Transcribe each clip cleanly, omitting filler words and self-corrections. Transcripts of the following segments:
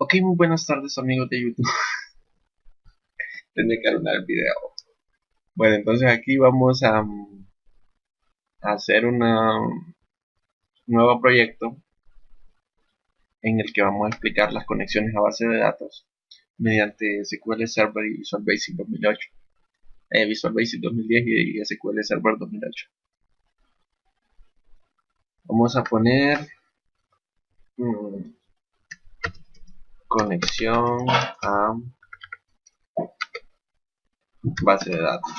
Ok, muy buenas tardes amigos de YouTube. Tendré que arruinar el video. Bueno, entonces aquí vamos a hacer un nuevo proyecto en el que vamos a explicar las conexiones a base de datos mediante SQL Server y Visual Basic 2008, Visual Basic 2010 y SQL Server 2008. Vamos a poner conexión a base de datos.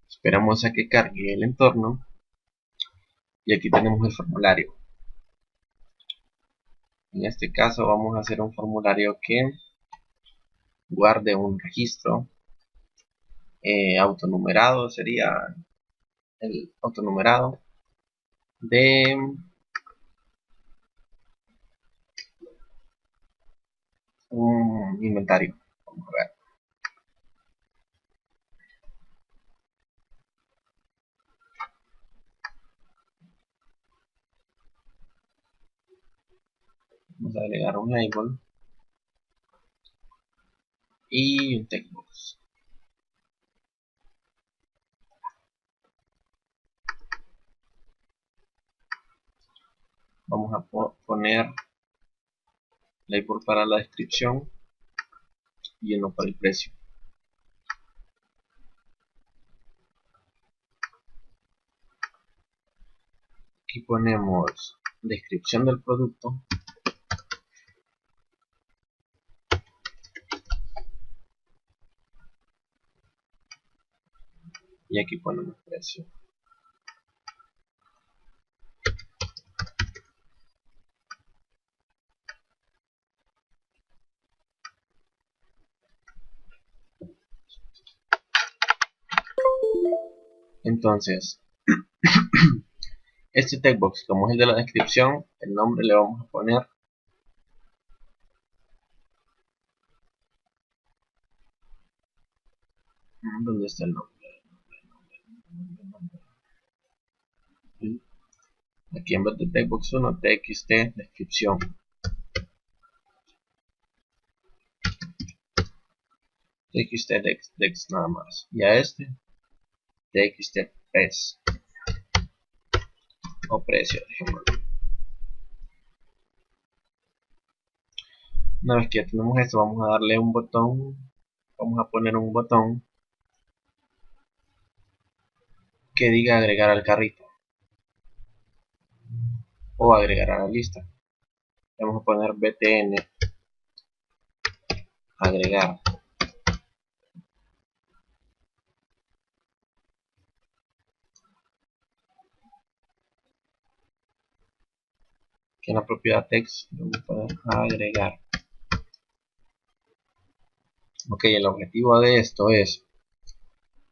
Esperamos a que cargue el entorno y aquí tenemos el formulario. En este caso vamos a hacer un formulario que guarde un registro autonumerado, sería el autonumerado de un inventario. Vamos a ver. Vamos a agregar un label y un textbox. Vamos a poner label para la descripción y uno para el precio. Aquí ponemos descripción del producto y aquí ponemos precio. Entonces este textbox, como es el de la descripción, el nombre le vamos a poner ¿dónde está el nombre? Aquí en vez de textbox 1, txt descripción. txt dex nada más. Y a este txt price o precio, dejémoslo. Una vez que ya tenemos esto, vamos a darle un botón, vamos a poner un botón que diga agregar al carrito o agregar a la lista. Vamos a poner btn agregar. Aquí en la propiedad text vamos a poner agregar. Ok, el objetivo de esto es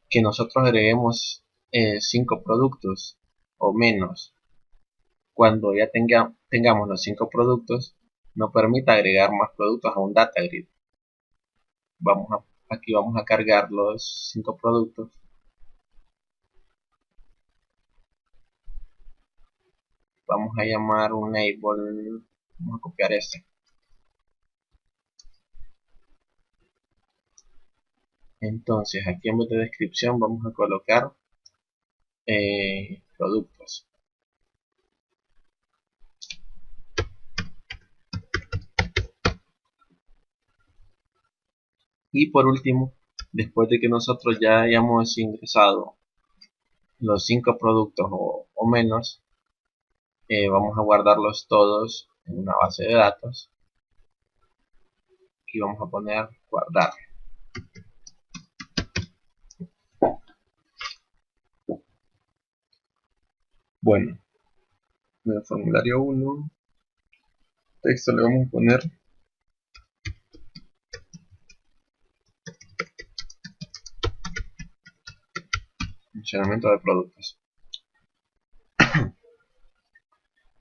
que nosotros agreguemos 5 productos o menos. Cuando ya tengamos los 5 productos, nos permita agregar más productos a un data grid. Aquí vamos a cargar los 5 productos. Vamos a llamar un label, vamos a copiar este. Entonces aquí en vez de descripción vamos a colocar productos. Y por último, después de que nosotros ya hayamos ingresado los 5 productos o menos, vamos a guardarlos todos en una base de datos. Aquí vamos a poner guardar. Bueno, en el formulario 1, texto le vamos a poner funcionamiento de productos.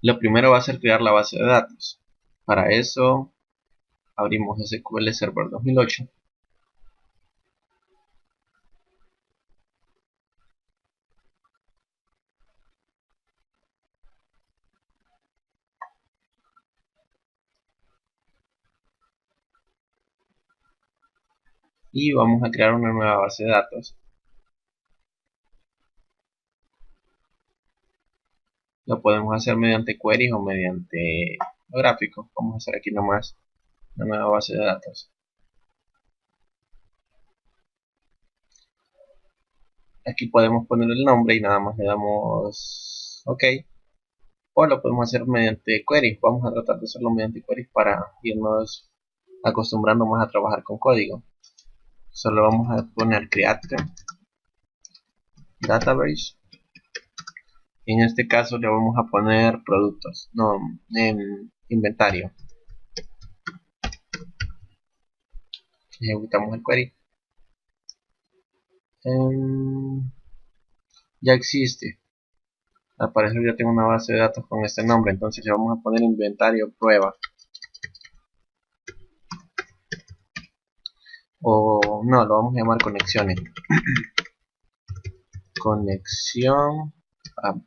Lo primero va a ser crear la base de datos. Para eso abrimos SQL Server 2008 y vamos a crear una nueva base de datos. Lo podemos hacer mediante queries o mediante gráficos. Vamos a hacer aquí nomás una nueva base de datos. Aquí podemos poner el nombre y nada más le damos OK. O lo podemos hacer mediante queries. Vamos a tratar de hacerlo mediante queries para irnos acostumbrando más a trabajar con código. Solo vamos a poner create database. En este caso le vamos a poner productos, no, en inventario. Ejecutamos el query. Ya existe. Al parecer ya tengo una base de datos con este nombre, entonces le vamos a poner inventario prueba. O no, lo vamos a llamar conexiones. Conexión apt.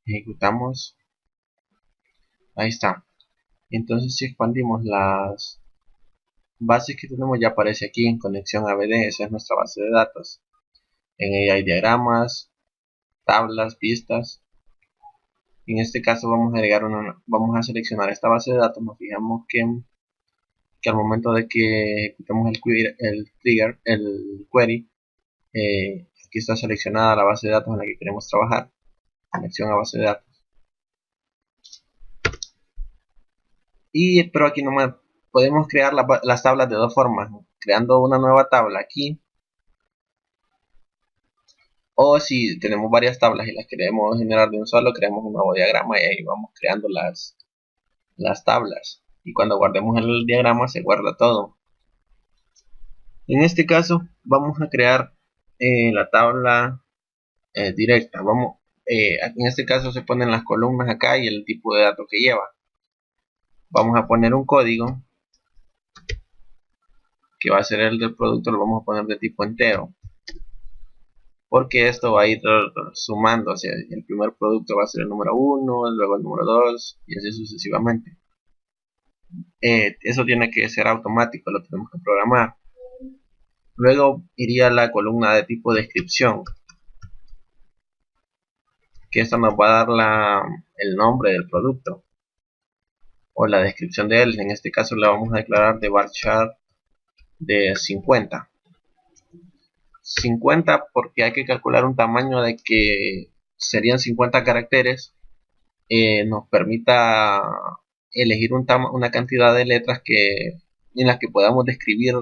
Ejecutamos. Ahí está. Entonces si expandimos las bases que tenemos, ya aparece aquí en conexión ABD. Esa es nuestra base de datos. En ella hay diagramas, tablas, vistas. En este caso vamos a agregar vamos a seleccionar esta base de datos. Nos fijamos que al momento de que ejecutemos el query, aquí está seleccionada la base de datos en la que queremos trabajar. Conexión a base de datos. Pero aquí nomás podemos crear las tablas de dos formas, creando una nueva tabla aquí, o si tenemos varias tablas y las queremos generar de un solo, creamos un nuevo diagrama y ahí vamos creando las tablas, y cuando guardemos el diagrama se guarda todo. En este caso vamos a crear la tabla directa. En este caso se ponen las columnas acá y el tipo de datos que lleva. Vamos a poner un código que va a ser el del producto, lo vamos a poner de tipo entero, porque esto va a ir sumando. O sea, el primer producto va a ser el número 1, luego el número 2 y así sucesivamente. Eso tiene que ser automático, lo tenemos que programar. Luego iría la columna de tipo descripción, que esta nos va a dar el nombre del producto o la descripción de él. En este caso le vamos a declarar de varchar de 50 porque hay que calcular un tamaño de que serían 50 caracteres. Nos permita elegir una cantidad de letras en las que podamos describir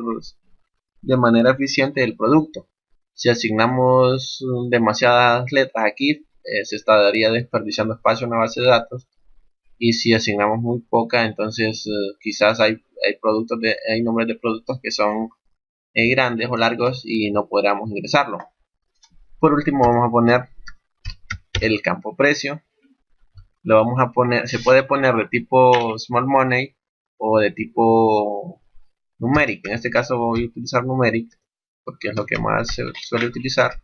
de manera eficiente el producto. Si asignamos demasiadas letras aquí, se estaría desperdiciando espacio en la base de datos, y si asignamos muy poca, entonces quizás hay nombres de productos que son grandes o largos y no podamos ingresarlo. Por último vamos a poner el campo precio. Lo vamos a poner, se puede poner de tipo small money o de tipo numeric. En este caso voy a utilizar numeric porque es lo que más se suele utilizar.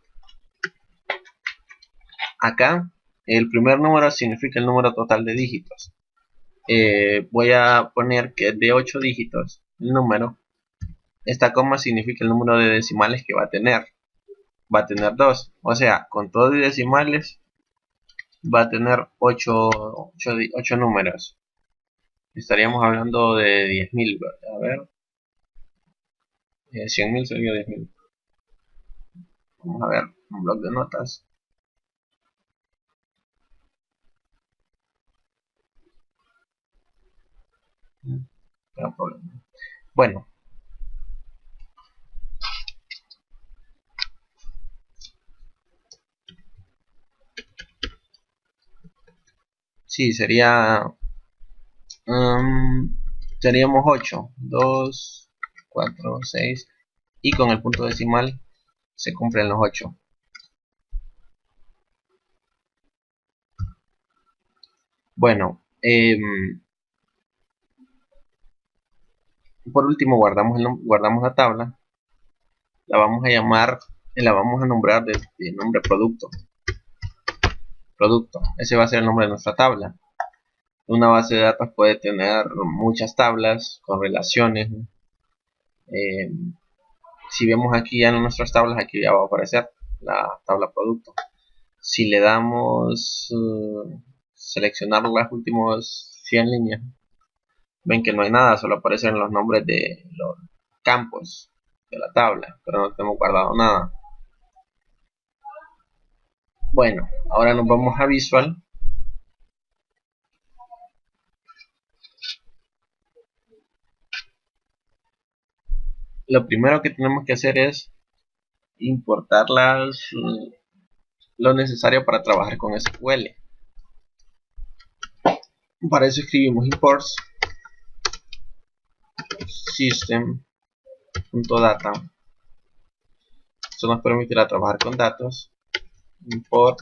Acá el primer número significa el número total de dígitos. Voy a poner que es de 8 dígitos el número. Esta coma significa el número de decimales que va a tener. Va a tener 2, o sea, con todo y decimales va a tener 8 números. Estaríamos hablando de 10.000. A ver, 100.000 sería 10.000. Vamos a ver un bloc de notas. No problema. Bueno, sí, seríamos 8, 2, 4, 6, y con el punto decimal se cumplen los 8. Bueno, por último guardamos la tabla, la vamos a llamar, la vamos a nombrar de nombre producto. producto. Ese va a ser el nombre de nuestra tabla. Una base de datos puede tener muchas tablas con relaciones. Si vemos aquí ya en nuestras tablas, aquí ya va a aparecer la tabla producto. Si le damos seleccionar las últimas 100 líneas, ven que no hay nada, solo aparecen los nombres de los campos de la tabla, pero no tenemos guardado nada. Bueno, ahora nos vamos a Visual. Lo primero que tenemos que hacer es importar lo necesario para trabajar con SQL. Para eso escribimos imports system.data. Esto nos permitirá trabajar con datos. Import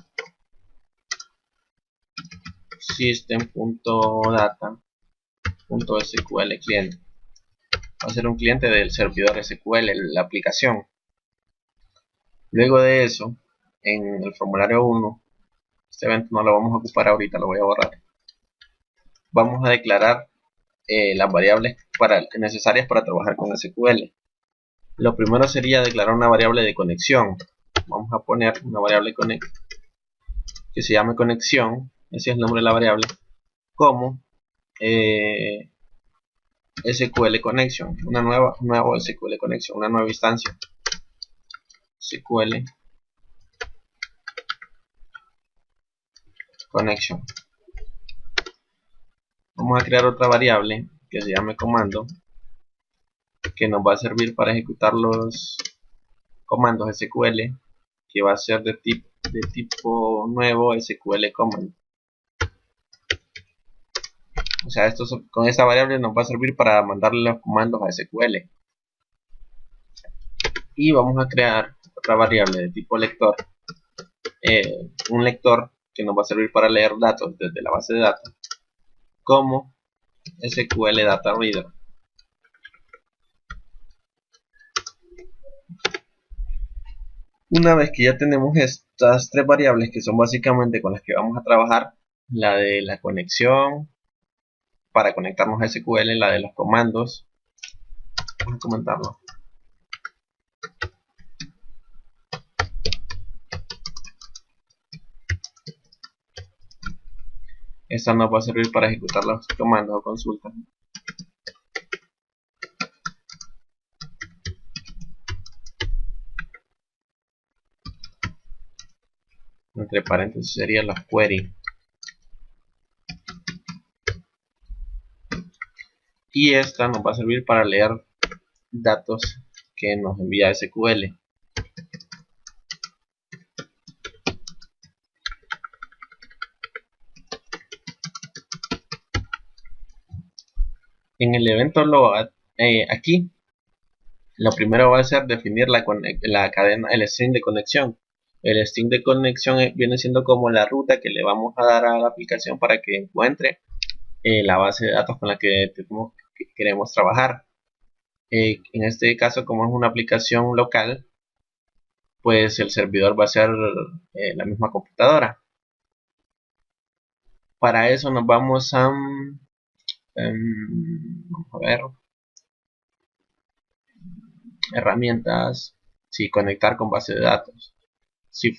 system.data.sql cliente. Va a ser un cliente del servidor SQL, la aplicación. Luego de eso, en el formulario 1, este evento no lo vamos a ocupar ahorita, lo voy a borrar. Vamos a declarar las variables necesarias para trabajar con SQL. Lo primero sería declarar una variable de conexión. Vamos a poner una variable que se llame conexión, ese es el nombre de la variable, como SQL Connection, una nueva SQL Connection, una nueva instancia SQL Connection. Vamos a crear otra variable que se llame comando, que nos va a servir para ejecutar los comandos SQL, que va a ser de tipo nuevo SQL command. O sea, con esta variable nos va a servir para mandarle los comandos a SQL. Y vamos a crear otra variable de tipo lector, un lector que nos va a servir para leer datos desde la base de datos, como SQL Data Reader. Una vez que ya tenemos estas tres variables, que son básicamente con las que vamos a trabajar, la de la conexión para conectarnos a SQL, la de los comandos, vamos a comentarlo. Esta nos va a servir para ejecutar los comandos o consultas. Entre paréntesis serían las query. Y esta nos va a servir para leer datos que nos envía SQL. En el evento load, aquí lo primero va a ser definir la cadena, el string de conexión. El string de conexión viene siendo como la ruta que le vamos a dar a la aplicación para que encuentre la base de datos con la que queremos trabajar. En este caso, como es una aplicación local, pues el servidor va a ser la misma computadora. Para eso nos vamos a vamos a ver, herramientas, conectar con base de datos. Si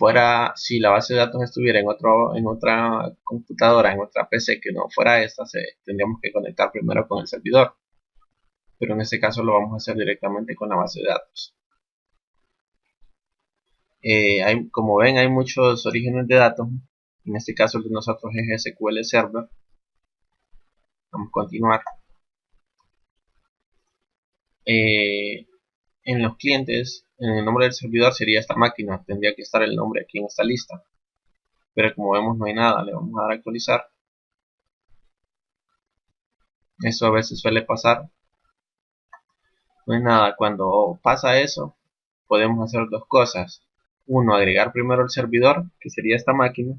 la base de datos estuviera en otra computadora, en otra PC que no fuera esta, tendríamos que conectar primero con el servidor. Pero en este caso lo vamos a hacer directamente con la base de datos. Como ven, hay muchos orígenes de datos. En este caso el de nosotros es SQL Server. Vamos a continuar. En los clientes, en el nombre del servidor sería esta máquina. Tendría que estar el nombre aquí en esta lista. Pero como vemos no hay nada. Le vamos a dar a actualizar. Eso a veces suele pasar. No hay nada. Cuando pasa eso, podemos hacer dos cosas. Uno, agregar primero el servidor, que sería esta máquina.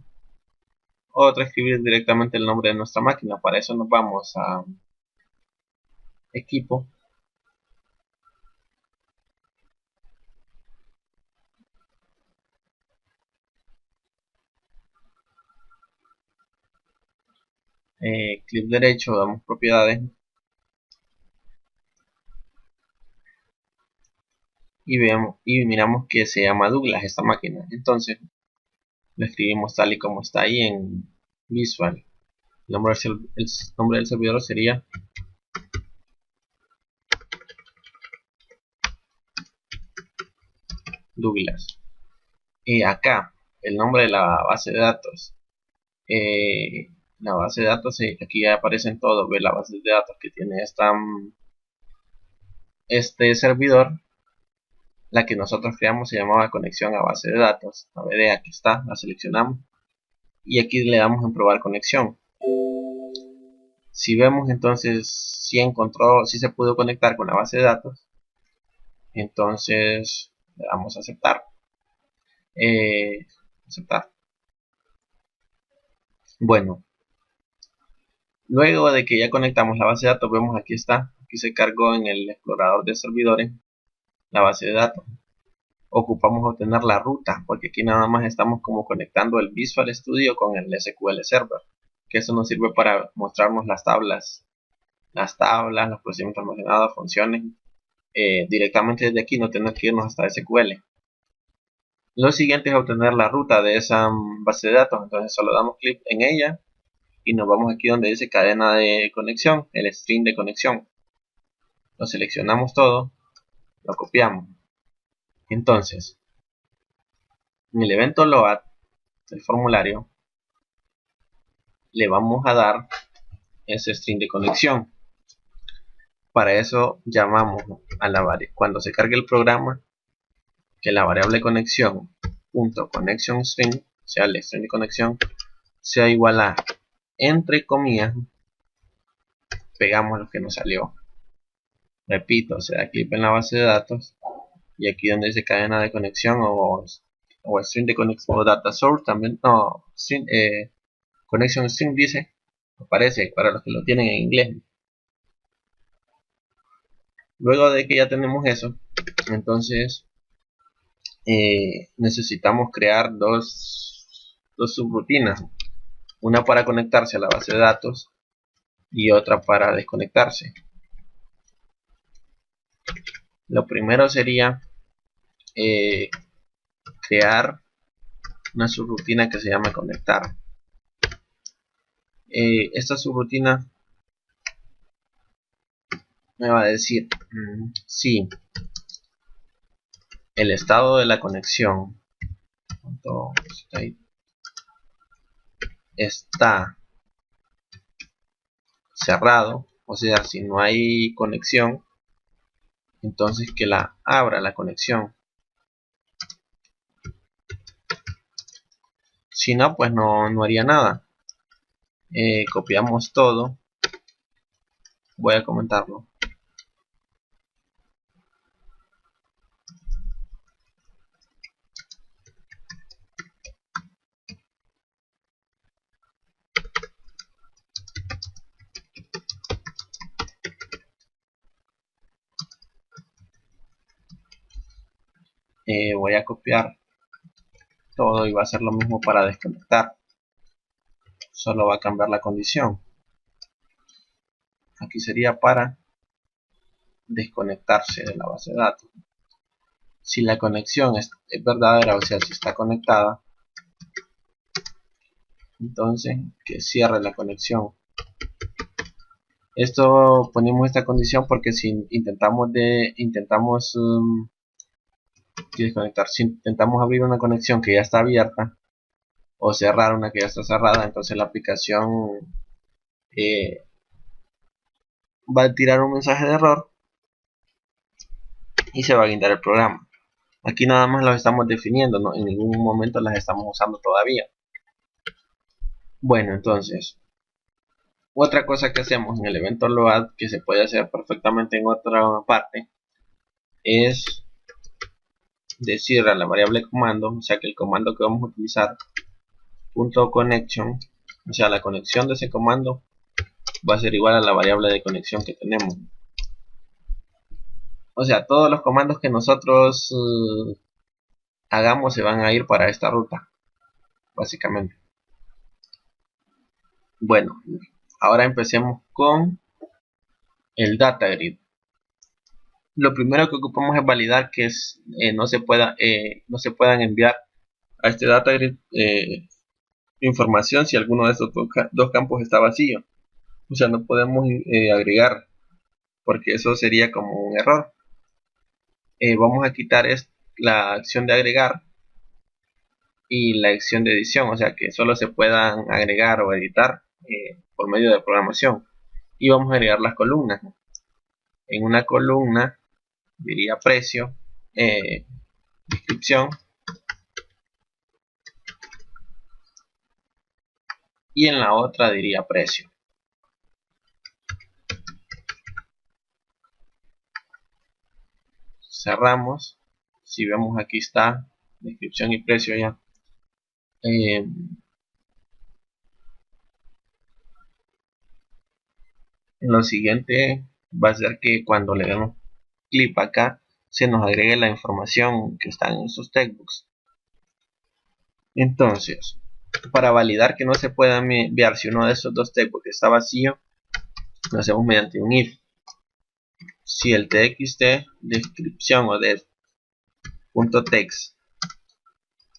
Otra, escribir directamente el nombre de nuestra máquina. Para eso nos vamos a equipo, clic derecho, damos propiedades y miramos que se llama Douglas esta máquina. Entonces lo escribimos tal y como está ahí en Visual. El nombre del servidor sería Douglas. Acá el nombre de la base de datos. La base de datos, aquí ya aparecen todos. Ve la base de datos que tiene este servidor. La que nosotros creamos se llamaba conexión a base de datos. A ver, aquí está, la seleccionamos y aquí le damos en probar conexión. Si vemos entonces si se pudo conectar con la base de datos, entonces le damos a aceptar. Aceptar. Bueno, luego de que ya conectamos la base de datos, vemos aquí está, aquí se cargó en el explorador de servidores la base de datos. Ocupamos obtener la ruta, porque aquí nada más estamos como conectando el Visual Studio con el SQL Server, que eso nos sirve para mostrarnos las tablas, los procedimientos almacenados, funciones, directamente desde aquí, no tener que irnos hasta SQL. Lo siguiente es obtener la ruta de esa base de datos, entonces solo damos clic en ella y nos vamos aquí donde dice cadena de conexión, el string de conexión. Lo seleccionamos todo, lo copiamos. Entonces, en el evento load del formulario, le vamos a dar ese string de conexión. Para eso llamamos a la variable, cuando se cargue el programa, que la variable conexión .connection string, o sea el string de conexión, sea igual a, entre comillas, pegamos lo que nos salió. Repito, se da clic en la base de datos y aquí donde dice cadena de conexión o string de conexión o data source también, no, string, connection string dice, aparece para los que lo tienen en inglés. Luego de que ya tenemos eso, entonces necesitamos crear dos subrutinas, una para conectarse a la base de datos y otra para desconectarse. Lo primero sería crear una subrutina que se llama conectar. Esta subrutina me va a decir si el estado de la conexión está cerrado, o sea, si no hay conexión, entonces que la abra la conexión. Si no, pues no haría nada. Copiamos todo. Voy a comentarlo. Voy a copiar todo y va a ser lo mismo para desconectar. Solo va a cambiar la condición. Aquí sería para desconectarse de la base de datos. Si la conexión es verdadera, o sea, si está conectada, entonces que cierre la conexión. Esto ponemos esta condición porque si intentamos desconectar, si intentamos abrir una conexión que ya está abierta o cerrar una que ya está cerrada, entonces la aplicación va a tirar un mensaje de error y se va a guindar el programa. Aquí nada más los estamos definiendo, ¿no? En ningún momento las estamos usando todavía. Bueno, entonces, otra cosa que hacemos en el evento load, que se puede hacer perfectamente en otra parte, es decir a la variable comando, o sea que el comando que vamos a utilizar, .connection, o sea la conexión de ese comando va a ser igual a la variable de conexión que tenemos. O sea, todos los comandos que nosotros hagamos se van a ir para esta ruta, básicamente. Bueno, Ahora empecemos con el data grid. Lo primero que ocupamos es validar que no se puedan enviar a este data grid información si alguno de estos dos campos está vacío. O sea, no podemos agregar, porque eso sería como un error. Vamos a quitar la acción de agregar y la acción de edición, o sea que solo se puedan agregar o editar por medio de programación. Y vamos a agregar las columnas. En una columna diría precio, descripción, y en la otra diría precio. Cerramos. Si vemos, aquí está descripción y precio ya. Lo siguiente va a ser que cuando le demos clic acá se nos agregue la información que está en esos textbooks. Entonces, para validar que no se pueda enviar si uno de esos dos textbooks está vacío, lo hacemos mediante un if. Si el txt descripción o de .text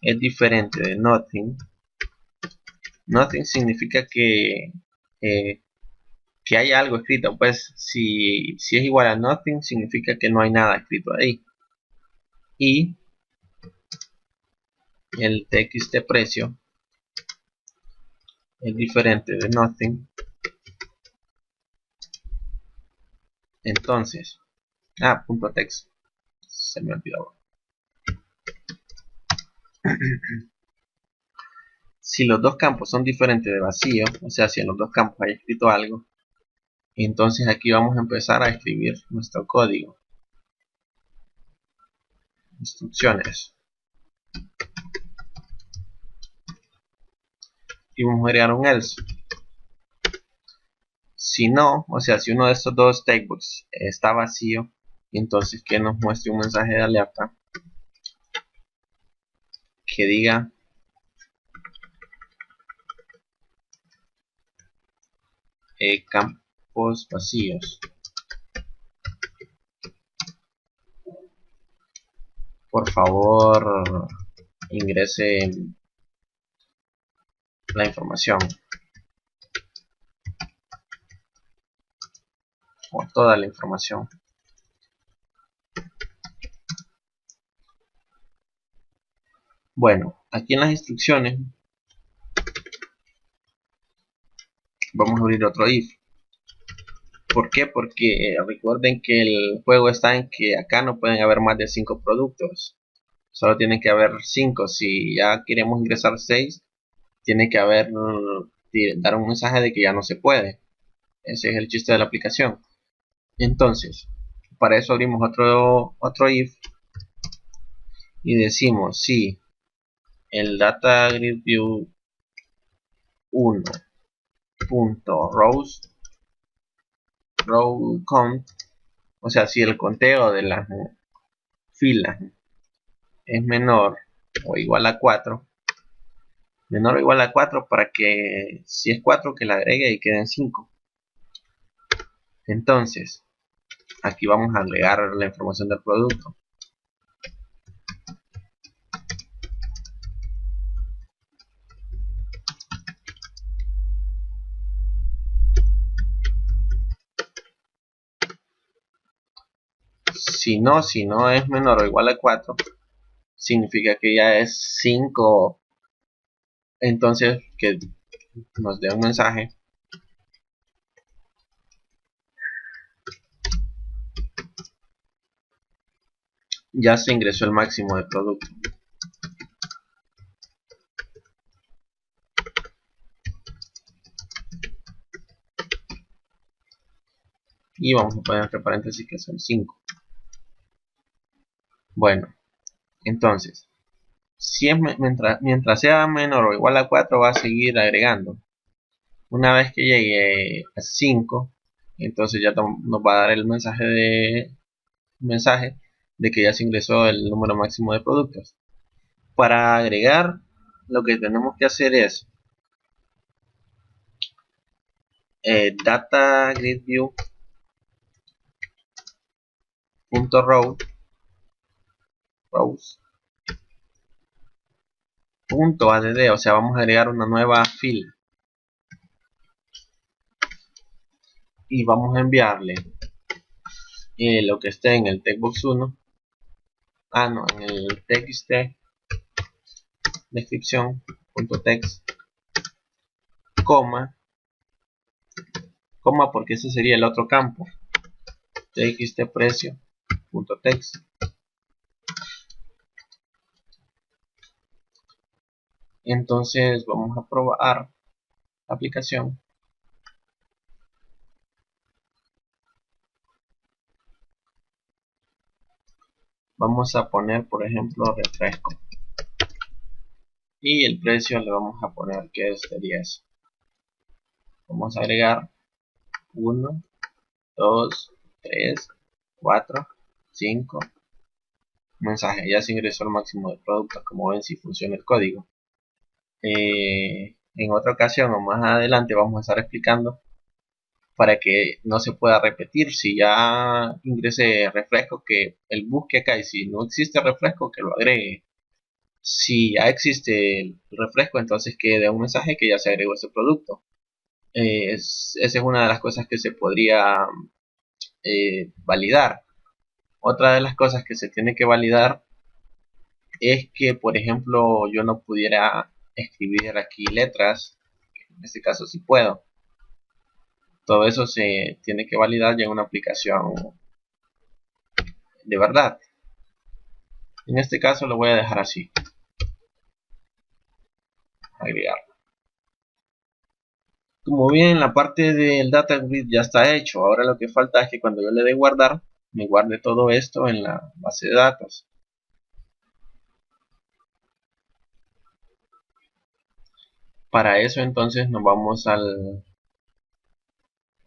es diferente de nothing, nothing significa que hay algo escrito. Pues si es igual a nothing, significa que no hay nada escrito ahí. Y el txt precio es diferente de nothing, entonces .text se me olvidó. Si los dos campos son diferentes de vacío, o sea, si en los dos campos hay escrito algo, entonces aquí vamos a empezar a escribir nuestro código. Instrucciones. Y vamos a agregar un else. Si no, o sea, si uno de estos dos textbooks está vacío, entonces que nos muestre un mensaje de alerta que diga campos vacíos. Por favor, ingrese la información o toda la información. Bueno, aquí en las instrucciones vamos a abrir otro if. ¿Por qué? Porque recuerden que el juego está en que acá no pueden haber más de 5 productos. Solo tienen que haber 5. Si ya queremos ingresar 6, tiene que dar un mensaje de que ya no se puede. Ese es el chiste de la aplicación. Entonces, para eso abrimos otro if y decimos si el data grid view 1.rows row count, o sea, si el conteo de las filas es menor o igual a 4, menor o igual a 4, para que si es 4 que la agregue y queden 5. Entonces aquí vamos a agregar la información del producto. Si no es menor o igual a 4, significa que ya es 5. Entonces que nos dé un mensaje ya se ingresó el máximo de producto. Y vamos a poner entre paréntesis que son 5. Bueno, entonces si es mientras sea menor o igual a 4, va a seguir agregando. Una vez que llegue a 5, entonces ya nos va a dar el mensaje de que ya se ingresó el número máximo de productos. Para agregar, lo que tenemos que hacer es data grid view punto rows punto add, o sea, vamos a agregar una nueva fila y vamos a enviarle lo que esté en el textbox 1, no, en el txt descripción punto text, coma porque ese sería el otro campo, txt precio punto text. Entonces vamos a probar la aplicación. Vamos a poner, por ejemplo, refresco, y el precio le vamos a poner que es de 10. Vamos a agregar 1, 2, 3, 4, 5 mensajes. Ya se ingresó el máximo de productos. Como ven, si funciona el código. En otra ocasión o más adelante vamos a estar explicando para que no se pueda repetir. Si ya ingrese refresco, que él busque acá, y si no existe refresco, que lo agregue. Si ya existe el refresco, entonces que dé un mensaje que ya se agregó ese producto. Esa es una de las cosas que se podría validar. Otra de las cosas que se tiene que validar es que, por ejemplo, yo no pudiera escribir aquí letras. En este caso sí puedo. Todo eso se tiene que validar ya en una aplicación de verdad. En este caso lo voy a dejar así. Agregar. Como bien, la parte del data grid ya está hecho. Ahora lo que falta es que cuando yo le dé guardar, me guarde todo esto en la base de datos. Para eso entonces nos vamos a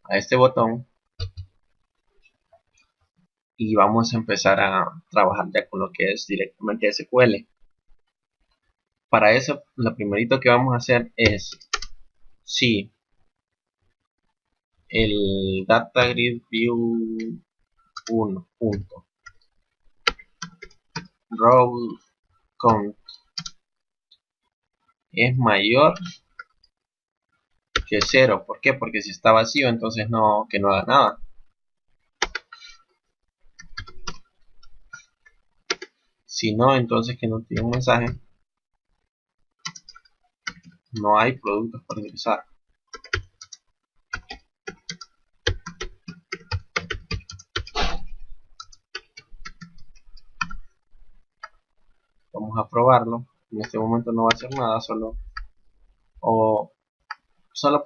este botón y vamos a empezar a trabajar ya con lo que es directamente SQL. Para eso, lo primerito que vamos a hacer es, si el data grid view 1 punto row count es mayor que 0. ¿Por qué? Porque si está vacío, entonces que no haga nada. Si no, entonces que no tiene un mensaje. No hay productos para ingresar. Vamos a probarlo. En este momento no va a hacer nada, solo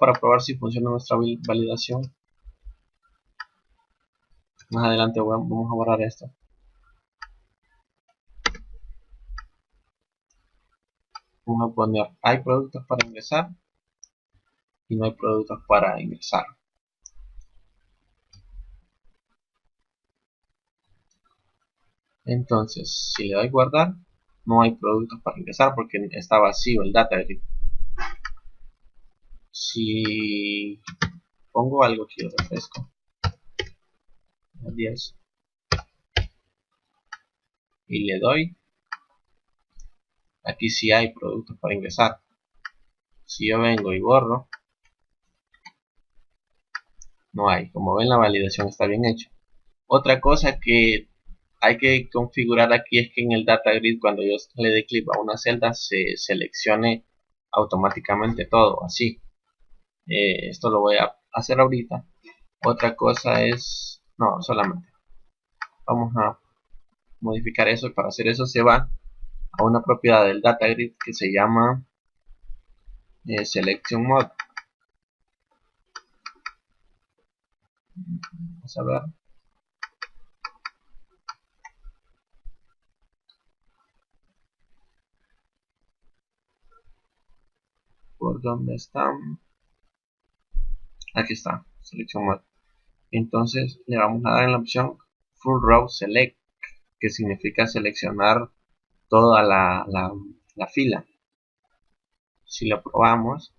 para probar si funciona nuestra validación. Más adelante vamos a borrar esto. Vamos a poner hay productos para ingresar y no hay productos para ingresar. Entonces, si le doy guardar, no hay productos para ingresar porque está vacío el data grid. Si pongo algo aquí, refresco a 10 y le doy, aquí sí hay productos para ingresar. Si yo vengo y borro, no hay. Como ven, la validación está bien hecha. Otra cosa que hay que configurar aquí es que en el data grid, cuando yo le dé clic a una celda, se seleccione automáticamente todo así. Esto lo voy a hacer ahorita. Otra cosa es, no, solamente vamos a modificar eso, y para hacer eso se va a una propiedad del data grid que se llama selection mode. Vamos a ver. ¿Por dónde están? Aquí está, selection mode. Entonces le vamos a dar en la opción full row select, que significa seleccionar toda la fila. Si lo probamos,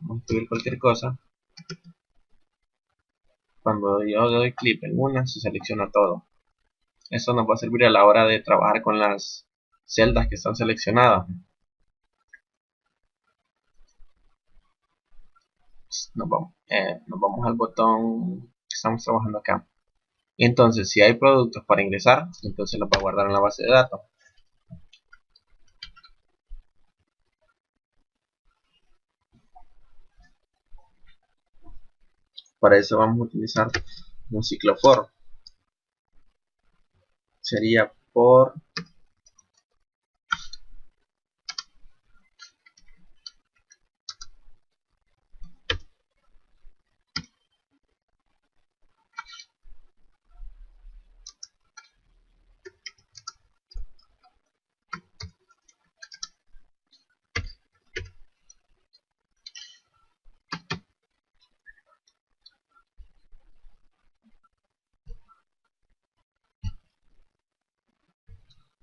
vamos a escribir cualquier cosa. Cuando yo doy clic en una, se selecciona todo. Eso nos va a servir a la hora de trabajar con las celdas que están seleccionadas. Nos vamos al botón que estamos trabajando acá. Entonces, si hay productos para ingresar, entonces los va a guardar en la base de datos. Para eso vamos a utilizar un ciclo for. Sería por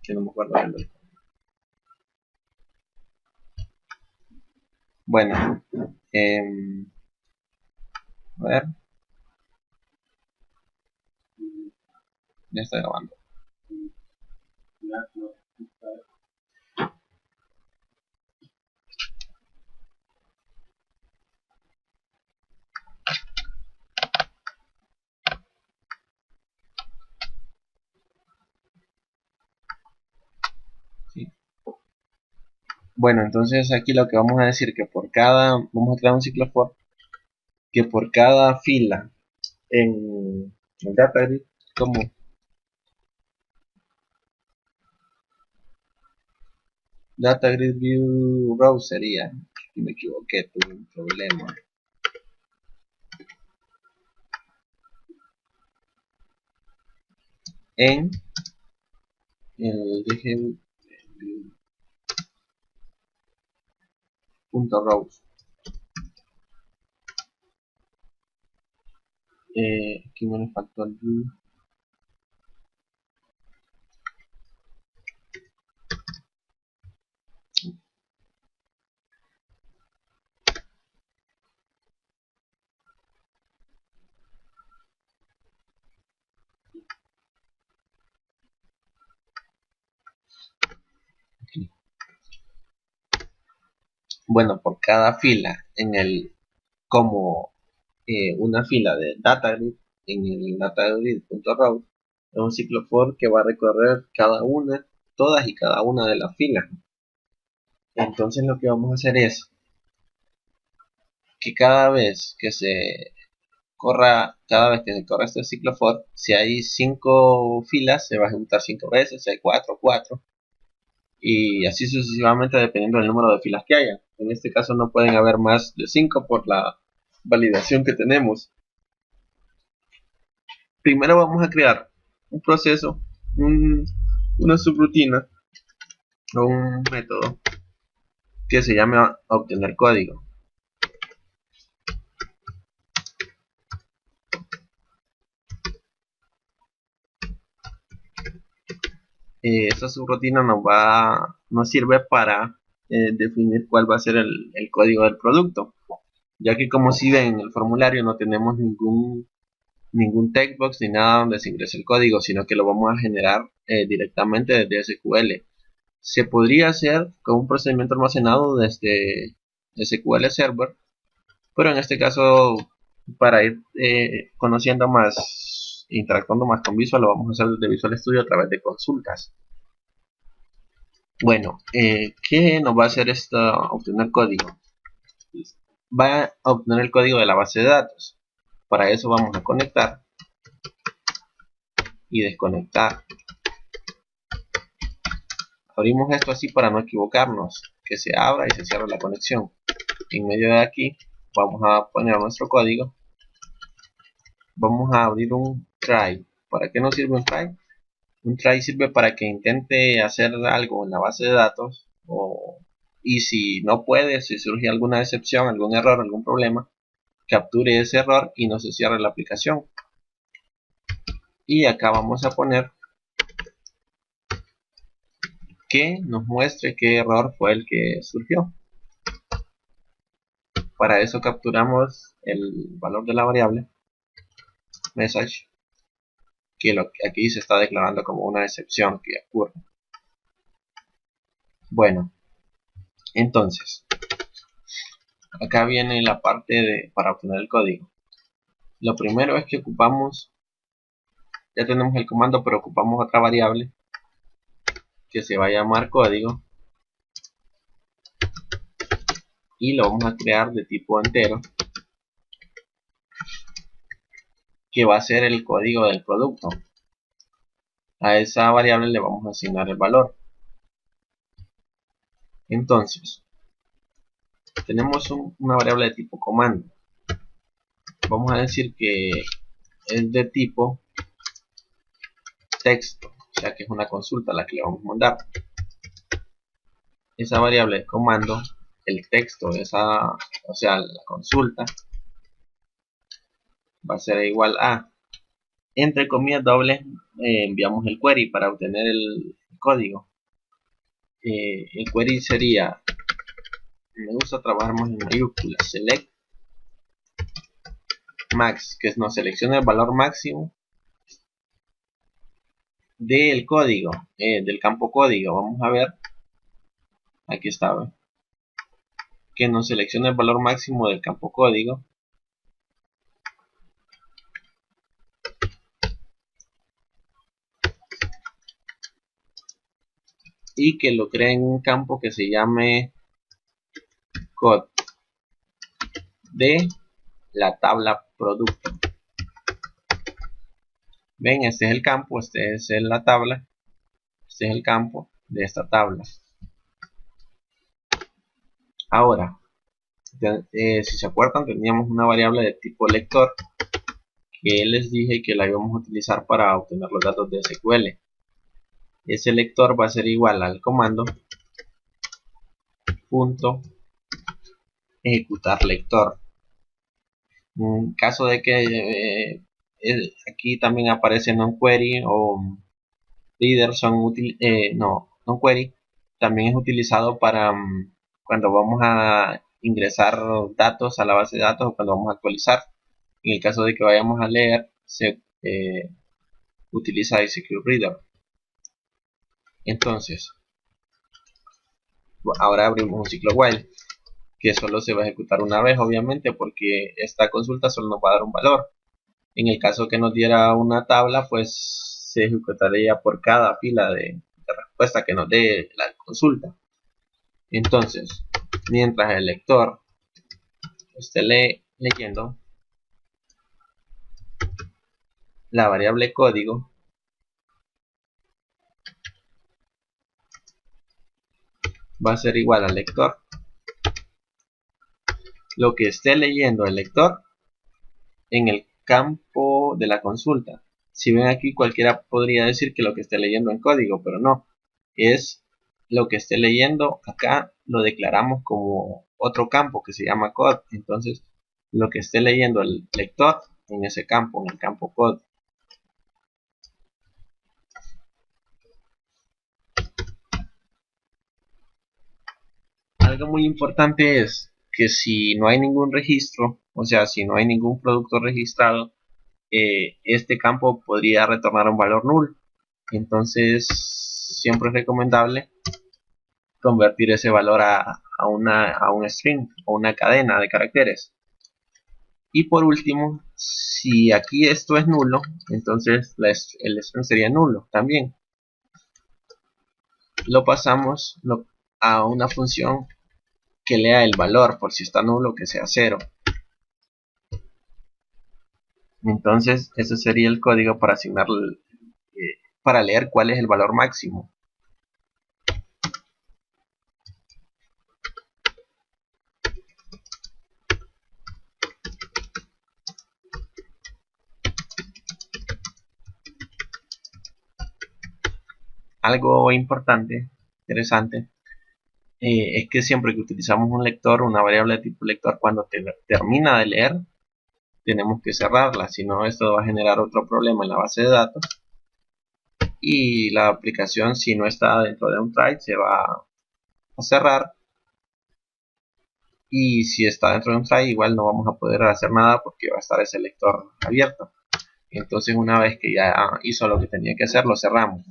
que no me acuerdo del nombre. Bueno, a ver, ya está grabando. Sí. Bueno, entonces aquí lo que vamos a decir que vamos a crear un ciclo for que por cada fila en el data grid, como data grid view row sería, si me equivoqué, tuve un problema. En el rows. Aquí me faltó el view. Aquí. Bueno, por cada fila en el como una fila de data grid en el datagrid.row es un ciclo for que va a recorrer todas y cada una de las filas. Entonces lo que vamos a hacer es que cada vez que se corra este ciclo for, si hay 5 filas se va a ejecutar 5 veces, si hay 4, 4 y así sucesivamente dependiendo del número de filas que haya. En este caso no pueden haber más de 5 por la validación que tenemos. Primero vamos a crear un proceso, una subrutina o un método que se llame obtener código. Esta subrutina nos sirve para definir cuál va a ser el código del producto, ya que como si ven en el formulario no tenemos ningún textbox ni nada donde se ingrese el código, sino que lo vamos a generar directamente desde SQL. Se podría hacer con un procedimiento almacenado desde SQL Server, pero en este caso, para ir conociendo más, interactuando más con Visual, lo vamos a hacer desde Visual Studio a través de consultas. Bueno, ¿qué nos va a hacer obtener código? Va a obtener el código de la base de datos. Para eso vamos a conectar y desconectar. Abrimos esto así para no equivocarnos, que se abra y se cierre la conexión. En medio de aquí vamos a poner nuestro código. Vamos a abrir un try. ¿Para qué nos sirve un try? Un try sirve para que intente hacer algo en la base de datos y si no puede, si surge alguna excepción, algún error, algún problema, capture ese error y no se cierre la aplicación. Y acá vamos a poner que nos muestre qué error fue el que surgió. Para eso capturamos el valor de la variable message, que aquí se está declarando como una excepción que ocurre. Bueno, entonces acá viene la parte para obtener el código. Lo primero es que ocupamos, ya tenemos el comando, pero ocupamos otra variable que se va a llamar código, y lo vamos a crear de tipo entero, que va a ser el código del producto. A esa variable le vamos a asignar el valor. Entonces tenemos una variable de tipo comando. Vamos a decir que es de tipo texto, o sea que es una consulta la que le vamos a mandar. Esa variable de comando, el texto, o sea la consulta, va a ser igual a, entre comillas dobles, enviamos el query para obtener el código. El query sería, me gusta trabajar más en mayúsculas, select max, que nos selecciona el valor máximo del código, del campo código. Vamos a ver, aquí está, ¿ve? Que nos selecciona el valor máximo del campo código, y que lo cree en un campo que se llame code de la tabla producto. Ven, este es el campo, este es la tabla, este es el campo de esta tabla. Ahora, si se acuerdan, teníamos una variable de tipo lector que les dije que la íbamos a utilizar para obtener los datos de SQL. Ese lector va a ser igual al comando punto ejecutar lector. En caso de que aquí también aparece non-query o reader, son non-query también es utilizado para cuando vamos a ingresar datos a la base de datos o cuando vamos a actualizar. En el caso de que vayamos a leer, se utiliza ICQReader. Entonces, ahora abrimos un ciclo while, que solo se va a ejecutar una vez, obviamente, porque esta consulta solo nos va a dar un valor. En el caso que nos diera una tabla, pues se ejecutaría por cada fila de respuesta que nos dé la consulta. Entonces, mientras el lector esté leyendo, la variable código va a ser igual al lector, lo que esté leyendo el lector en el campo de la consulta. Si ven aquí, cualquiera podría decir que lo que esté leyendo en código, pero no, es lo que esté leyendo. Acá lo declaramos como otro campo que se llama code. Entonces, lo que esté leyendo el lector en ese campo, en el campo code. Algo muy importante es que si no hay ningún registro, o sea, si no hay ningún producto registrado, este campo podría retornar un valor null. Entonces, siempre es recomendable convertir ese valor a un string o una cadena de caracteres. Y por último, si aquí esto es nulo, entonces el string sería nulo también. Lo pasamos a una función que lea el valor, por si está nulo que sea 0. Entonces ese sería el código para asignar, para leer cuál es el valor máximo. Algo importante, interesante, es que siempre que utilizamos un lector, una variable de tipo lector, cuando termina de leer, tenemos que cerrarla, si no esto va a generar otro problema en la base de datos y la aplicación, si no está dentro de un try, se va a cerrar y si está dentro de un try igual no vamos a poder hacer nada porque va a estar el selector abierto. Entonces una vez que ya hizo lo que tenía que hacer, lo cerramos.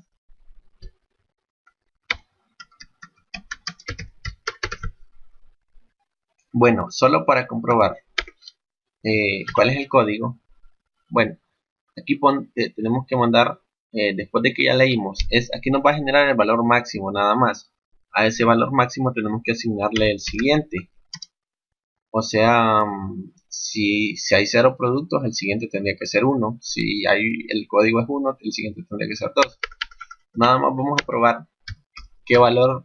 Bueno, solo para comprobar cuál es el código. Bueno, aquí tenemos que mandar, después de que ya leímos, aquí nos va a generar el valor máximo nada más. A ese valor máximo tenemos que asignarle el siguiente. O sea, si hay 0 productos, el siguiente tendría que ser 1. Si el código es 1, el siguiente tendría que ser 2. Nada más vamos a probar qué valor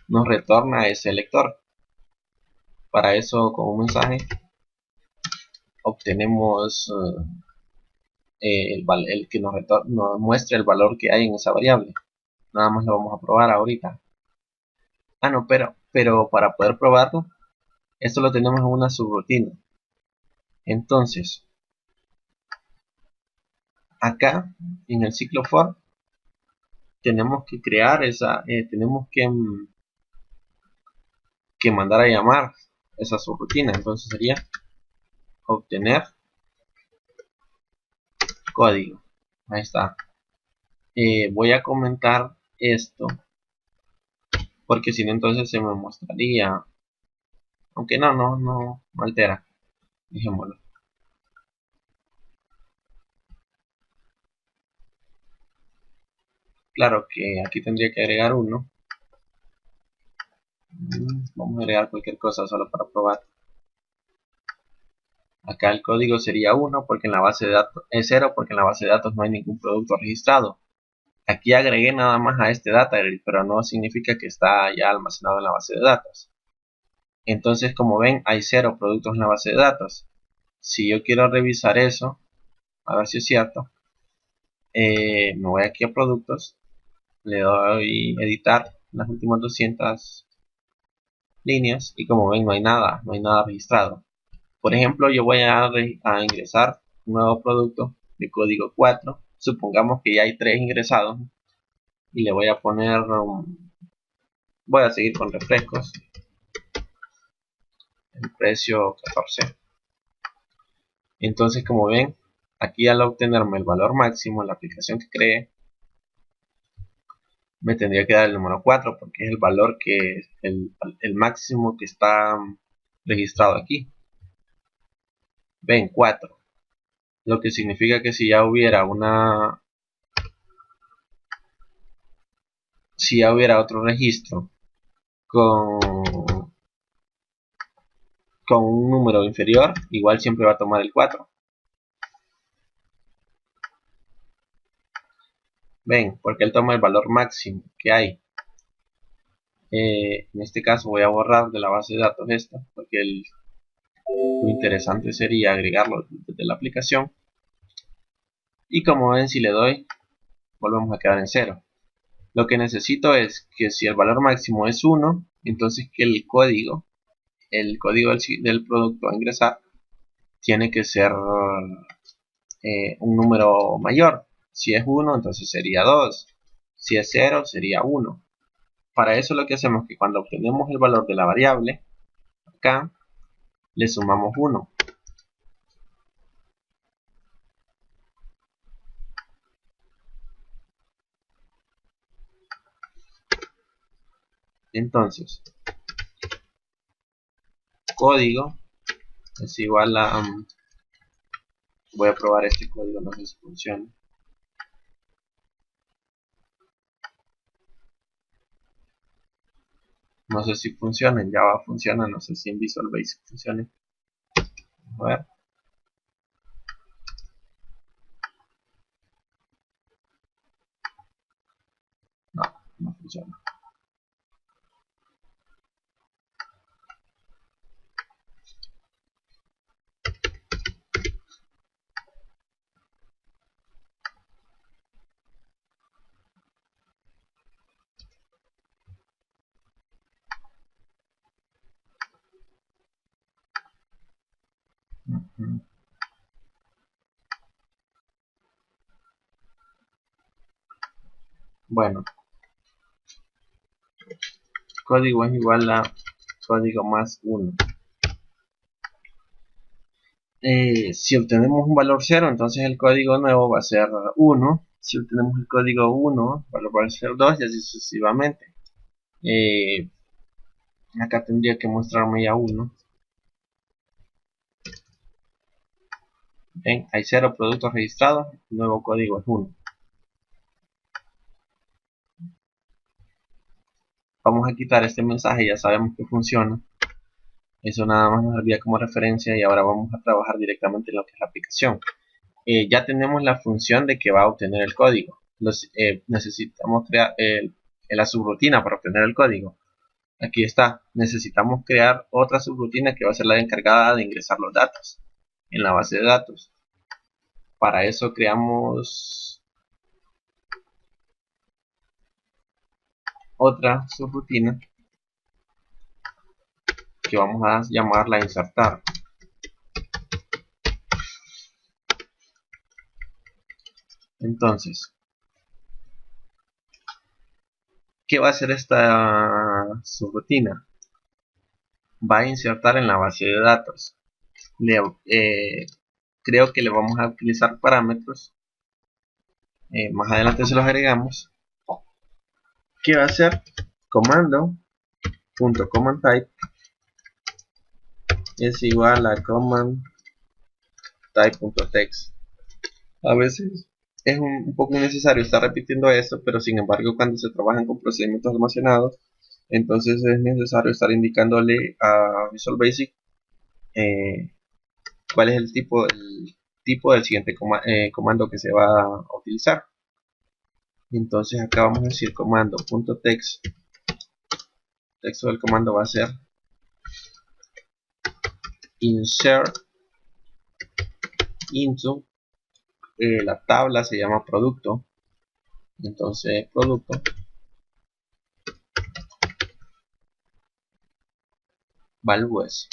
nos retorna ese lector. Para eso, con un mensaje, obtenemos el que nos muestre el valor que hay en esa variable. Nada más lo vamos a probar ahorita. No, pero para poder probarlo, esto lo tenemos en una subrutina. Entonces, acá en el ciclo for tenemos que crear tenemos que mandar a llamar esa subrutina. Entonces sería obtener código. Ahí está. Voy a comentar esto porque si no entonces se me mostraría, aunque no altera, dejémoslo. Claro que aquí tendría que agregar uno. Vamos a agregar cualquier cosa solo para probar. Acá el código sería 1 porque en la base de datos es 0 porque en la base de datos no hay ningún producto registrado. Aquí agregué nada más a este data grid, pero no significa que está ya almacenado en la base de datos. Entonces, como ven, hay 0 productos en la base de datos. Si yo quiero revisar eso, a ver si es cierto, me voy aquí a productos, le doy editar las últimas 200 líneas y como ven no hay nada registrado. Por ejemplo, yo voy a ingresar un nuevo producto de código 4. Supongamos que ya hay 3 ingresados y le voy a poner, voy a seguir con refrescos, el precio 14. Entonces, como ven, aquí al obtenerme el valor máximo en la aplicación que creé, me tendría que dar el número 4 porque es el valor que el máximo que está registrado aquí. Ven, 4. Lo que significa que si ya hubiera otro registro con un número inferior, igual siempre va a tomar el 4. Ven, porque él toma el valor máximo que hay. En este caso voy a borrar de la base de datos esta, porque lo interesante sería agregarlo desde la aplicación. Y como ven, si le doy, volvemos a quedar en 0. Lo que necesito es que si el valor máximo es 1, entonces que el código del producto a ingresar tiene que ser un número mayor. Si es 1, entonces sería 2. Si es 0, sería 1. Para eso lo que hacemos es que cuando obtenemos el valor de la variable, acá le sumamos 1. Entonces, código es igual a... voy a probar este código, no sé si funciona. No sé si funciona, en Java funciona, no sé si en Visual Basic funcione. A ver. No funciona. Bueno, código es igual a código más 1. Si obtenemos un valor 0, entonces el código nuevo va a ser 1. Si obtenemos el código 1, el valor va a ser 2 y así sucesivamente. Acá tendría que mostrarme ya 1. Ven, hay 0 productos registrados, el nuevo código es 1. Vamos a quitar este mensaje, ya sabemos que funciona. Eso nada más nos servía como referencia y ahora vamos a trabajar directamente en lo que es la aplicación. Ya tenemos la función de que va a obtener el código. Necesitamos crear la subrutina para obtener el código. Aquí está. Necesitamos crear otra subrutina que va a ser la encargada de ingresar los datos en la base de datos. Para eso creamos otra subrutina que vamos a llamarla insertar. Entonces, ¿qué va a hacer esta subrutina? Va a insertar en la base de datos. Creo que le vamos a utilizar parámetros. Más adelante se los agregamos. ¿Qué va a hacer? Comando.comandType es igual a comandType.text. A veces es un poco innecesario estar repitiendo esto, pero sin embargo cuando se trabajan con procedimientos almacenados, entonces es necesario estar indicándole a Visual Basic cuál es el tipo del siguiente comando que se va a utilizar. Entonces acá vamos a decir comando.text. El texto del comando va a ser insert into, la tabla se llama producto, entonces producto values.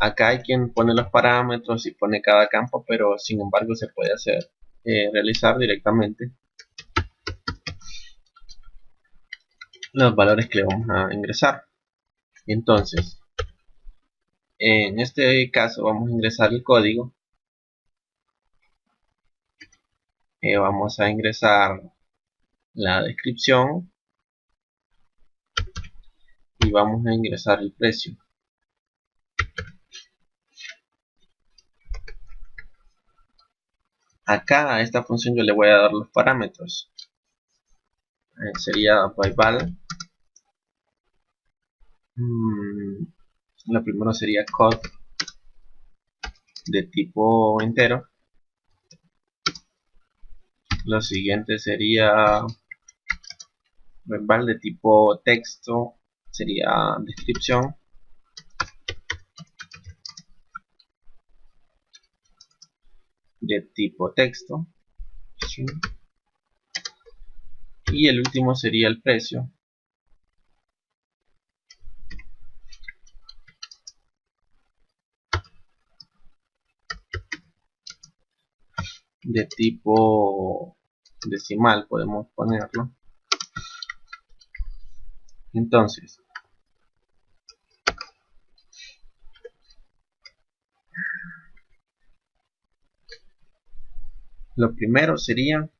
Acá hay quien pone los parámetros y pone cada campo, pero sin embargo se puede hacer realizar directamente los valores que le vamos a ingresar. Entonces en este caso vamos a ingresar el código, vamos a ingresar la descripción y vamos a ingresar el precio. Acá a esta función yo le voy a dar los parámetros. Sería byval. Lo primero sería code de tipo entero. Lo siguiente sería verbal de tipo texto, sería descripción. De tipo texto. Y el último sería el precio. De tipo decimal podemos ponerlo. Entonces lo primero sería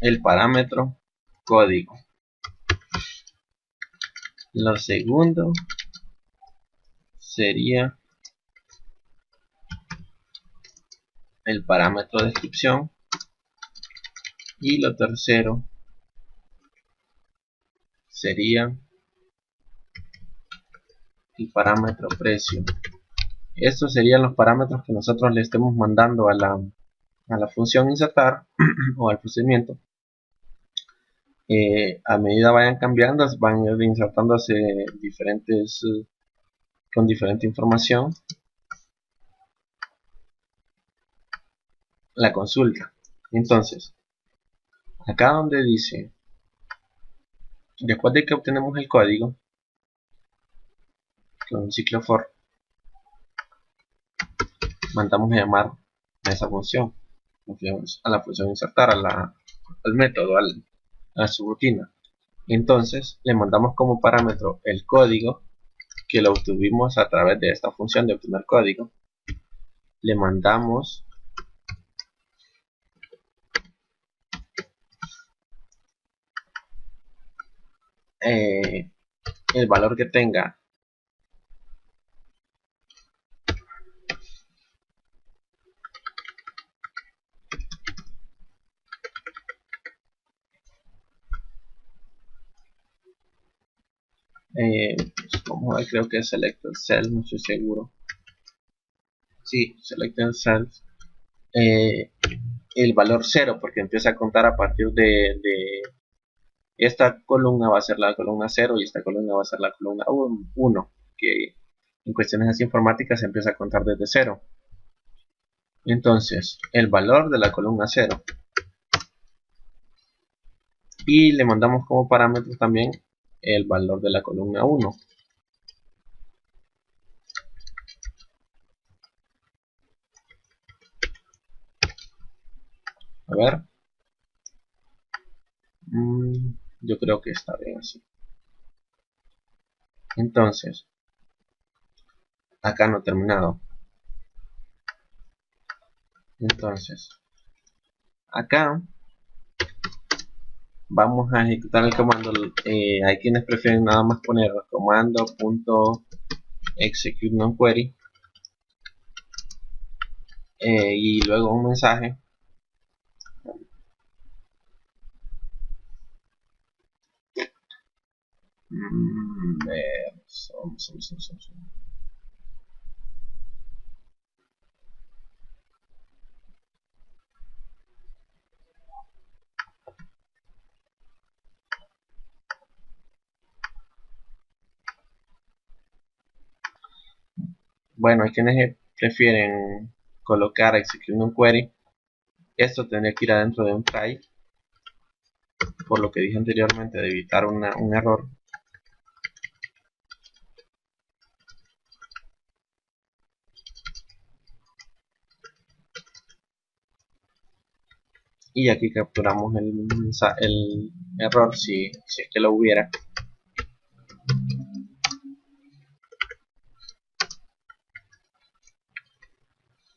el parámetro código. Lo segundo sería el parámetro descripción. Y lo tercero sería el parámetro precio. Estos serían los parámetros que nosotros le estemos mandando a la función insertar o al procedimiento. A medida vayan cambiando, van a ir insertándose con diferente información. La consulta. Entonces, acá donde dice, después de que obtenemos el código, con un ciclo for, mandamos a llamar a esa función, a la función insertar, al método, a la subrutina. Entonces le mandamos como parámetro el código que lo obtuvimos a través de esta función de obtener código. Le mandamos el valor que tenga pues vamos a ver, creo que es selected cell, no estoy seguro. Sí, selected cells, el valor 0, porque empieza a contar a partir de esta columna va a ser la columna 0 y esta columna va a ser la columna 1, que en cuestiones así informáticas se empieza a contar desde 0. Entonces, el valor de la columna 0, y le mandamos como parámetro también el valor de la columna 1. A ver, yo creo que está bien así. Entonces, acá no he terminado. Entonces, acá vamos a ejecutar el comando. Hay quienes prefieren nada más poner comando.execute nonquery y luego un mensaje. Bueno, hay quienes prefieren colocar execute nonquery. Esto tendría que ir adentro de un try, por lo que dije anteriormente, de evitar un error. Y aquí capturamos el error si es que lo hubiera.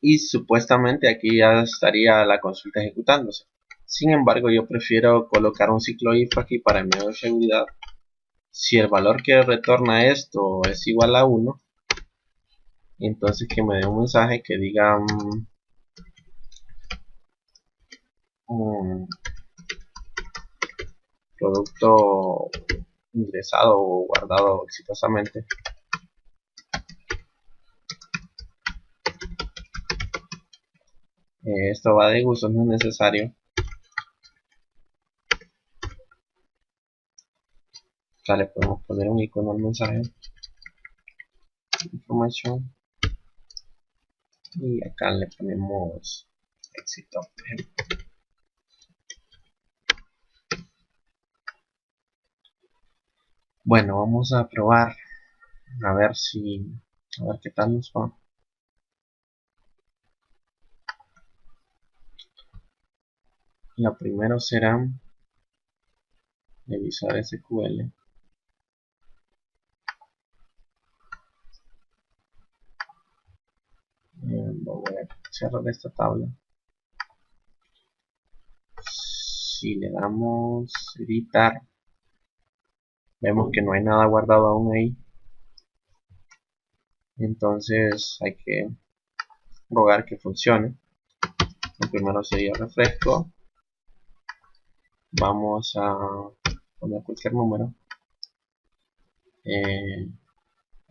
Y supuestamente aquí ya estaría la consulta ejecutándose. Sin embargo, yo prefiero colocar un ciclo if aquí para el medio de seguridad. Si el valor que retorna esto es igual a 1, entonces que me dé un mensaje que diga producto ingresado o guardado exitosamente. Esto va de gusto, no es necesario. Acá le podemos poner un icono al mensaje, información, y acá le ponemos éxito, por ejemplo. Bueno, vamos a probar a ver qué tal nos va. Lo primero será revisar SQL. Voy a cerrar esta tabla. Si le damos editar, vemos que no hay nada guardado aún ahí. Entonces hay que rogar que funcione. Lo primero sería refresco. Vamos a poner cualquier número.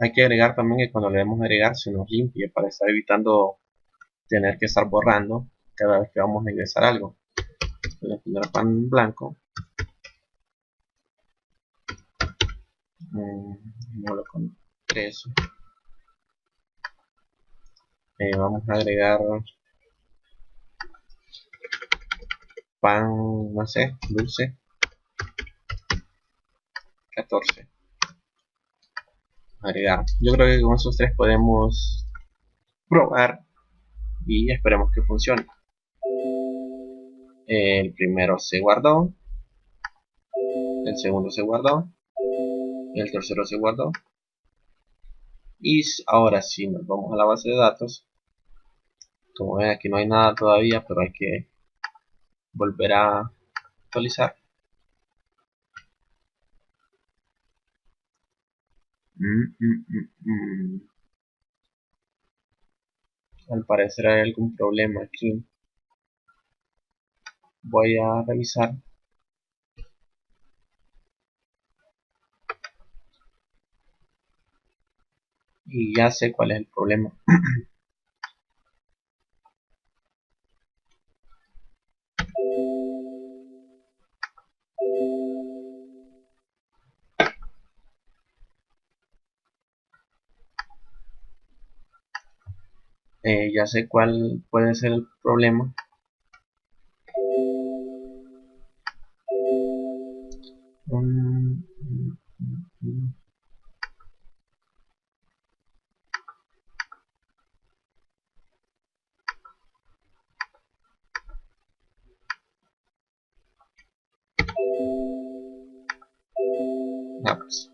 Hay que agregar también que cuando le demos agregar se nos limpie para estar evitando tener que estar borrando cada vez que vamos a ingresar algo. Voy a poner pan blanco. Módulo con 3. Vamos a agregar pan, no sé, dulce 14. Agregar. Yo creo que con esos tres podemos probar y esperemos que funcione. El primero se guardó. el segundo se guardó, el tercero se guardó. Y ahora sí, nos vamos a la base de datos. Como ven, aquí no hay nada todavía, pero hay que volver a actualizar. Al parecer hay algún problema aquí. Voy a revisar. Y ya sé cuál es el problema. Ya sé cuál puede ser el problema. Pues.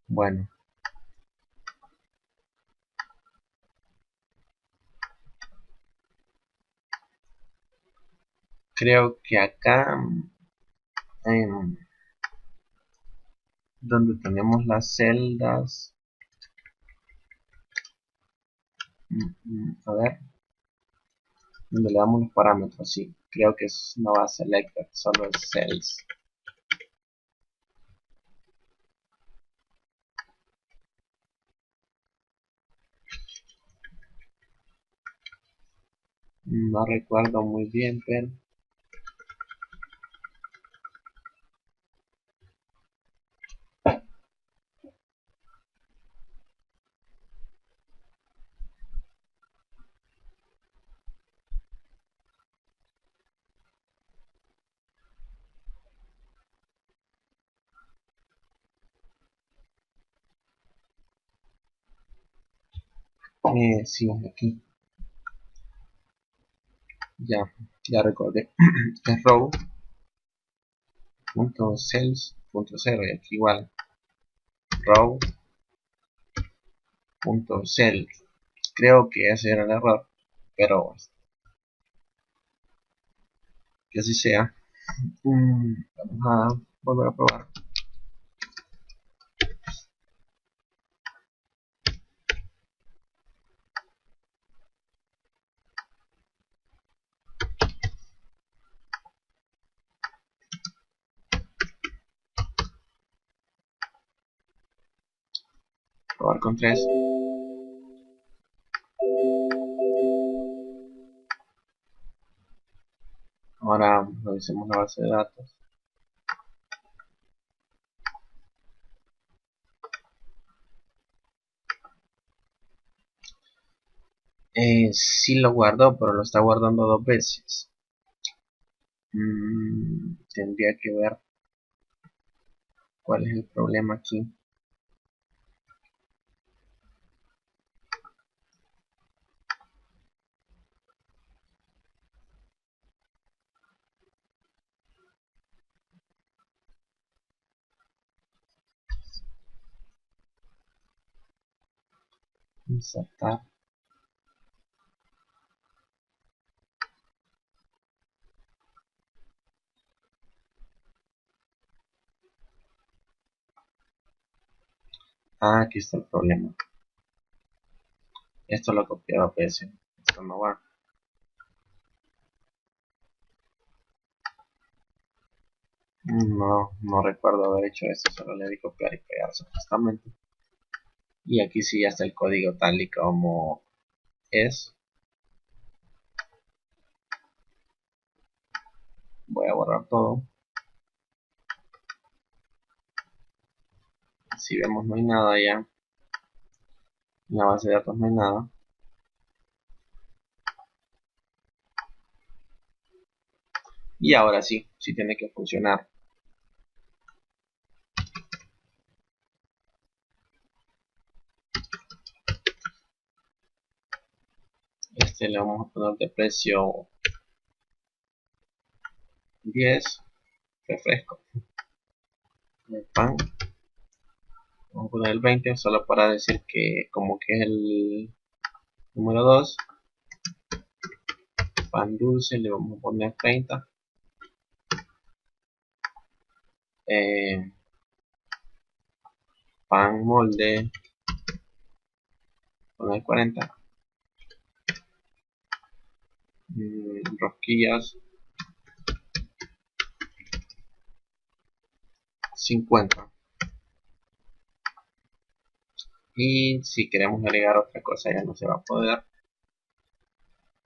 Bueno, creo que acá donde tenemos las celdas, a ver, donde le damos los parámetros, sí, creo que no va a selected, solo es cells. No recuerdo muy bien, pero sí, aquí ya recordé. Es row punto cells punto cero, y aquí igual row punto cell. Creo que ese era el error, pero que así sea. Vamos a volver a probar. Probar con 3. Ahora revisemos la base de datos. Sí lo guardó, pero lo está guardando dos veces. Tendría que ver cuál es el problema aquí. Insertar. Aquí está el problema. Esto lo copiaba a PS. Esto no va. No recuerdo haber hecho esto. Solo le di copiar y pegar supuestamente. Y aquí sí ya está el código tal y como es. Voy a borrar todo. Si vemos no hay nada ya. En la base de datos no hay nada. Y ahora sí tiene que funcionar. este le vamos a poner de precio 10, refresco. El pan vamos a poner el 20 solo para decir que como que es el número 2. Pan dulce le vamos a poner 30. Pan molde poner 40. Rosquillas 50. Y si queremos agregar otra cosa ya no se va a poder.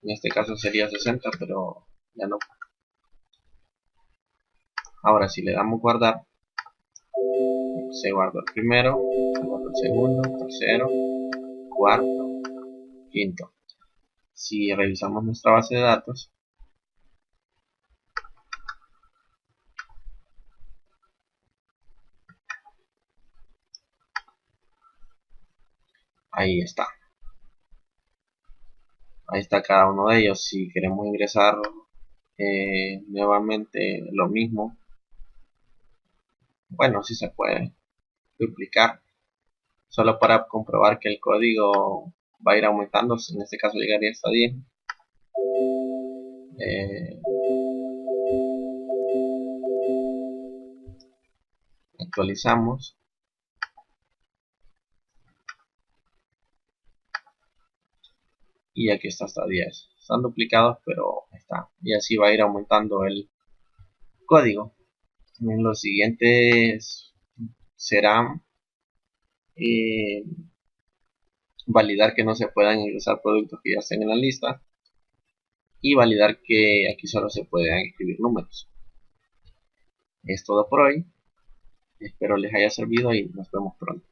En este caso sería 60, pero ya no. Ahora si le damos guardar, se guarda el primero, se guarda el segundo, tercero, cuarto, quinto. Si revisamos nuestra base de datos, ahí está. Ahí está cada uno de ellos. Si queremos ingresar nuevamente lo mismo, bueno, sí se puede duplicar. Solo para comprobar que el código va a ir aumentando. En este caso llegaría hasta 10. Actualizamos. Y aquí está hasta 10. Están duplicados, pero está. Y así va a ir aumentando el código. En los siguientes será validar que no se puedan ingresar productos que ya estén en la lista y validar que aquí solo se pueden escribir números. Es todo por hoy. Espero les haya servido y nos vemos pronto.